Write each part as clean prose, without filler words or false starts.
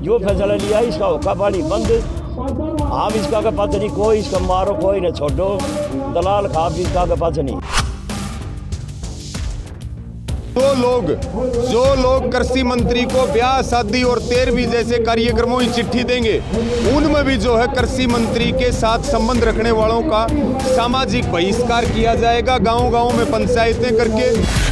जो फैसला लिया इसका हुक्का पानी बंद। हम इसका के पास नहीं, कोई इसका मारो कोई न छोड़ो, दलाल खाब इसका के पास नहीं। जो लोग कृषि मंत्री को ब्याह शादी और 13वीं जैसे कार्यक्रमों की चिट्ठी देंगे, उनमें भी जो है कृषि मंत्री के साथ संबंध रखने वालों का सामाजिक बहिष्कार किया जाएगा, गांव-गांव में पंचायतें करके।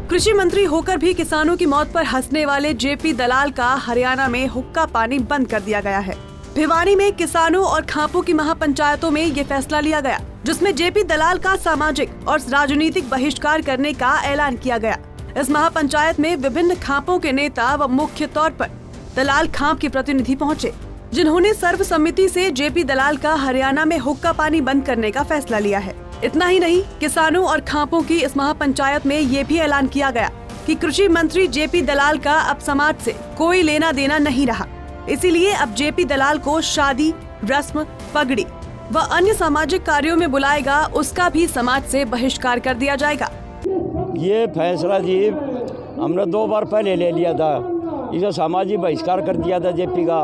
कृषि मंत्री होकर भी किसानों की मौत पर हंसने वाले जेपी दलाल का हरियाणा में हुक्का पानी बंद कर दिया गया है। भिवानी में किसानों और खापों की महापंचायतों में ये फैसला लिया गया, जिसमें जेपी दलाल का सामाजिक और राजनीतिक बहिष्कार करने का ऐलान किया गया। इस महापंचायत में विभिन्न खापों के नेता व मुख्य तौर पर दलाल खाप के प्रतिनिधि पहुंचे, जिन्होंने सर्वसम्मति से जेपी दलाल का हरियाणा में हुक्का पानी बंद करने का फैसला लिया है। इतना ही नहीं, किसानों और खापों की इस महापंचायत में ये भी ऐलान किया गया कि कृषि मंत्री जेपी दलाल का अब समाज से कोई लेना देना नहीं रहा, इसीलिए अब जेपी दलाल को शादी, रस्म, पगड़ी व अन्य सामाजिक कार्यों में बुलाएगा, उसका भी समाज से बहिष्कार कर दिया जाएगा। ये फैसला जी हमने 2 बार पहले ले लिया था, इसे सामाजिक बहिष्कार कर दिया था जेपी का।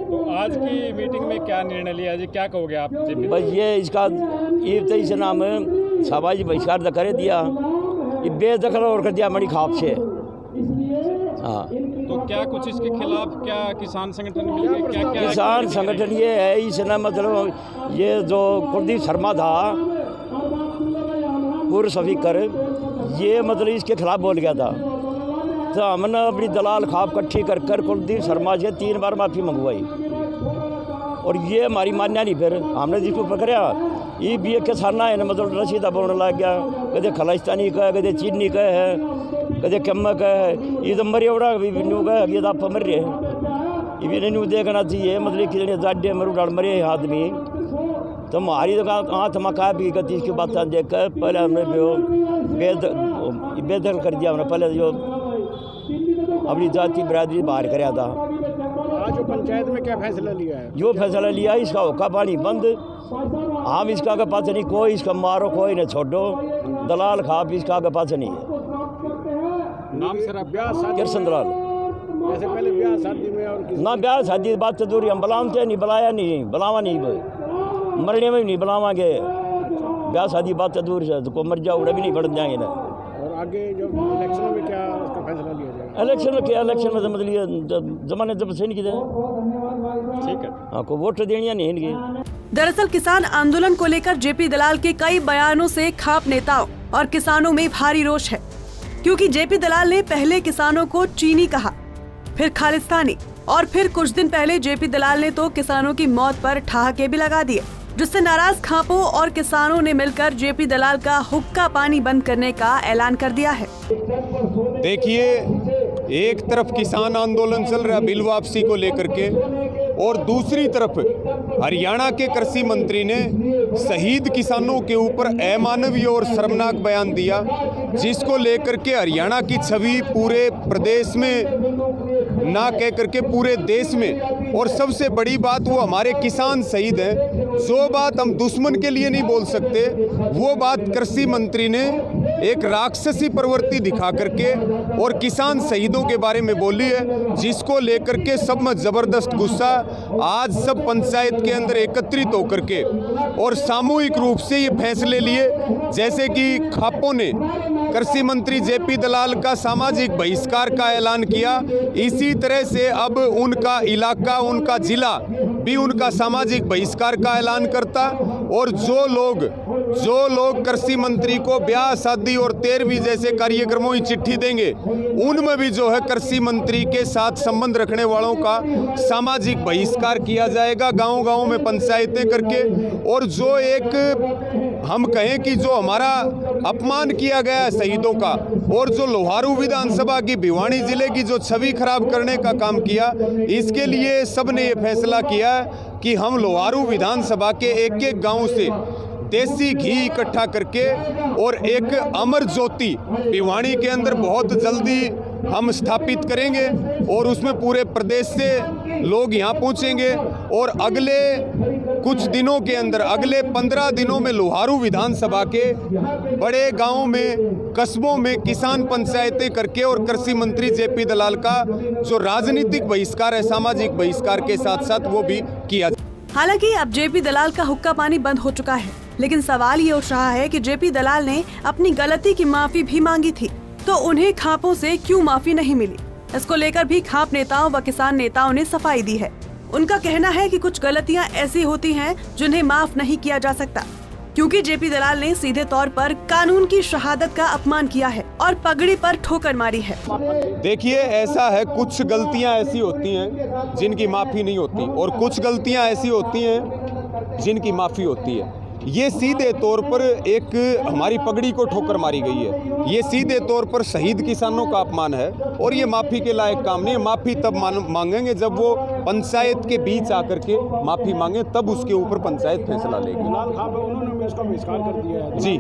तो आज की मीटिंग में क्या निर्णय लिया जी, क्या कहोगे आप? बस ये इसका इस नाम सामाजिक बहिष्कार तो कर दिया, ये बेदखल और कर दिया हमारी खाप से। हाँ, तो क्या कुछ इसके खिलाफ क्या किसान संगठन मिलके क्या किसान संगठन ये है, इसने मतलब ये जो कुलदीप शर्मा था पूर्व स्पीकर, ये मतलब इसके खिलाफ बोल गया था, तो हमने अपनी दलाल खाप इकट्ठी कर कर कुलदीप शर्मा से 3 बार माफ़ी मंगवाई और ये हमारी मान्या नहीं। फिर हमने जिसको पकड़ा ये भी एक किसाना है ना, मतलब रसीदा बोलने लग गया, कदे खलिस्तानी का है, कदे चीनी का है, कदे कम्मा का है, ये तो मरे उड़ा भी न्यू का ये तो आप मर रहे हैं, ये भी नहीं देखना चाहिए। मतलब कि जाडे मरू डाल मरे आदमी, तो हमारी तो हाथ मका भी गति इसकी बात देख कर पहले हमने जो बेदखल कर दिया, हमने पहले जो अपनी जाति बिरादरी बाहर कराया था। आज जो पंचायत में क्या फैसला लिया है? जो फैसला लिया इसका हुक्का पानी बंद। हम इसका के पास नहीं, कोई इसका मारो कोई न छोड़ो, दलाल खाप इसका के पास नहीं है। नाम सर ब्याह शादी कृष्ण दलाल। जैसे पहले ब्याह शादी में और ना ब्याह शादी बात तो दूरी, हम बुलाते नहीं, बुलाया नहीं, बुलावा नहीं, मरने में भी नहीं बुलावांगे। ब्याह शादी बात तो दूर से, तो को मर जाओ उड़ा भी नहीं बढ़ जाएंगे ना। और आगे जो इलेक्शन में क्या उसका फैसला लिया जाएगा? इलेक्शन में क्या, इलेक्शन में तो मतलब जमाने जब से नहीं किया, ठीक है, हाँ को वोट देनी नहीं इनकी। दरअसल किसान आंदोलन को लेकर जेपी दलाल के कई बयानों से खाप नेताओं और किसानों में भारी रोष है, क्योंकि जेपी दलाल ने पहले किसानों को चीनी कहा, फिर खालिस्तानी, और फिर कुछ दिन पहले जेपी दलाल ने तो किसानों की मौत पर ठहाके भी लगा दिए, जिससे नाराज खापों और किसानों ने मिलकर जेपी दलाल का हुक्का पानी बंद करने का ऐलान कर दिया है। देखिए, एक तरफ किसान आंदोलन चल रहा बिल वापसी को लेकर के, और दूसरी तरफ हरियाणा के कृषि मंत्री ने शहीद किसानों के ऊपर अमानवीय और शर्मनाक बयान दिया, जिसको लेकर के हरियाणा की छवि पूरे प्रदेश में ना कह करके पूरे देश में, और सबसे बड़ी बात वो हमारे किसान शहीद हैं। जो बात हम दुश्मन के लिए नहीं बोल सकते, वो बात कृषि मंत्री ने एक राक्षसी प्रवृत्ति दिखा करके और किसान शहीदों के बारे में बोली है, जिसको लेकर के सब में जबरदस्त गुस्सा आज सब पंचायत के अंदर एकत्रित होकर के और सामूहिक रूप से ये फैसले लिए। जैसे कि खापों ने कृषि मंत्री जेपी दलाल का सामाजिक बहिष्कार का ऐलान किया, इसी तरह से अब उनका इलाका, उनका जिला भी उनका सामाजिक बहिष्कार का ऐलान करता। और जो लोग कृषि मंत्री को ब्याह शादी और 13वीं जैसे कार्यक्रमों की चिट्ठी देंगे, उनमें भी जो है कृषि मंत्री के साथ संबंध रखने वालों का सामाजिक बहिष्कार किया जाएगा, गांव-गांव में पंचायतें करके। और जो एक हम कहें कि जो हमारा अपमान किया गया है शहीदों का, और जो लोहारू विधानसभा की भिवानी जिले की जो छवि खराब करने का काम किया, इसके लिए सब ने ये फैसला किया कि हम लोहारू विधानसभा के एक-एक गांव से देसी घी इकट्ठा करके और एक अमर ज्योति भिवानी के अंदर बहुत जल्दी हम स्थापित करेंगे, और उसमें पूरे प्रदेश से लोग यहाँ पहुँचेंगे। और अगले कुछ दिनों के अंदर, अगले 15 दिनों में लोहारू विधानसभा के बड़े गांवों में, कस्बों में किसान पंचायतें करके और कृषि मंत्री जेपी दलाल का जो राजनीतिक बहिष्कार है, सामाजिक बहिष्कार के साथ साथ वो भी किया। हालांकि अब जेपी दलाल का हुक्का पानी बंद हो चुका है, लेकिन सवाल ये उठ रहा है कि जेपी दलाल ने अपनी गलती की माफी भी मांगी थी, तो उन्हें खापों से क्यों माफी नहीं मिली? इसको लेकर भी खाप नेताओं व किसान नेताओं ने सफाई दी है। उनका कहना है कि कुछ गलतियां ऐसी होती हैं जिन्हें माफ नहीं किया जा सकता, क्योंकि जेपी दलाल ने सीधे तौर पर कानून की शहादत का अपमान किया है और पगड़ी पर ठोकर मारी है। देखिए, ऐसा है, कुछ गलतियां ऐसी होती हैं जिनकी माफी नहीं होती और कुछ गलतियां ऐसी होती हैं जिनकी माफी होती है। ये सीधे तौर पर एक हमारी पगड़ी को ठोकर मारी गई है, ये सीधे तौर पर शहीद किसानों का अपमान है और ये माफ़ी के लायक काम नहीं है। माफ़ी तब मांगेंगे जब वो पंचायत के बीच आकर के माफ़ी मांगे, तब उसके ऊपर पंचायत फैसला लेगी। उन्होंने इसका बहिष्कार कर दिया है। जी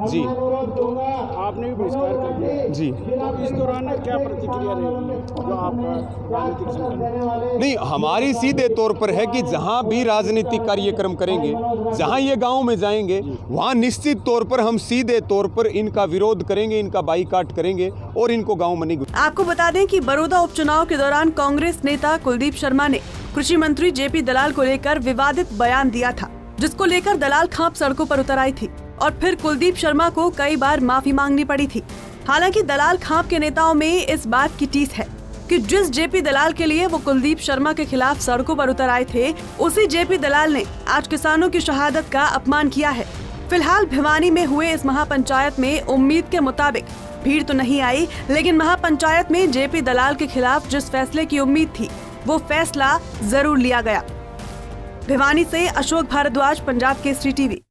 जी, आपने भी बहिष्कार कर दिया है। जी, इस दौरान क्या प्रतिक्रिया रहेगी जो आपका राजनीतिक संगठन? नहीं, हमारी सीधे तौर पर है कि जहाँ भी राजनीतिक कार्यक्रम करेंगे, जहाँ ये गाँव में जाएंगे, वहाँ निश्चित तौर पर हम सीधे तौर पर इनका विरोध करेंगे, इनका बाईकाट करेंगे और इनको गाँव में नहीं। आपको बता दें कि बड़ौदा उपचुनाव के दौरान कांग्रेस नेता कुलदीप शर्मा ने कृषि मंत्री जेपी दलाल को लेकर विवादित बयान दिया था, जिसको लेकर दलाल खाप सड़कों पर उतर आई थी और फिर कुलदीप शर्मा को कई बार माफी मांगनी पड़ी थी। हालांकि दलाल खाप के नेताओं में इस बात की टीस है कि जिस जेपी दलाल के लिए वो कुलदीप शर्मा के खिलाफ सड़कों पर उतर आए थे, उसी जेपी दलाल ने आज किसानों की शहादत का अपमान किया है। फिलहाल भिवानी में हुए इस महापंचायत में उम्मीद के मुताबिक भीड़ तो नहीं आई, लेकिन महापंचायत में जेपी दलाल के खिलाफ जिस फैसले की उम्मीद थी, वो फैसला जरूर लिया गया। भिवानी से अशोक भारद्वाज, पंजाब केसरी टीवी।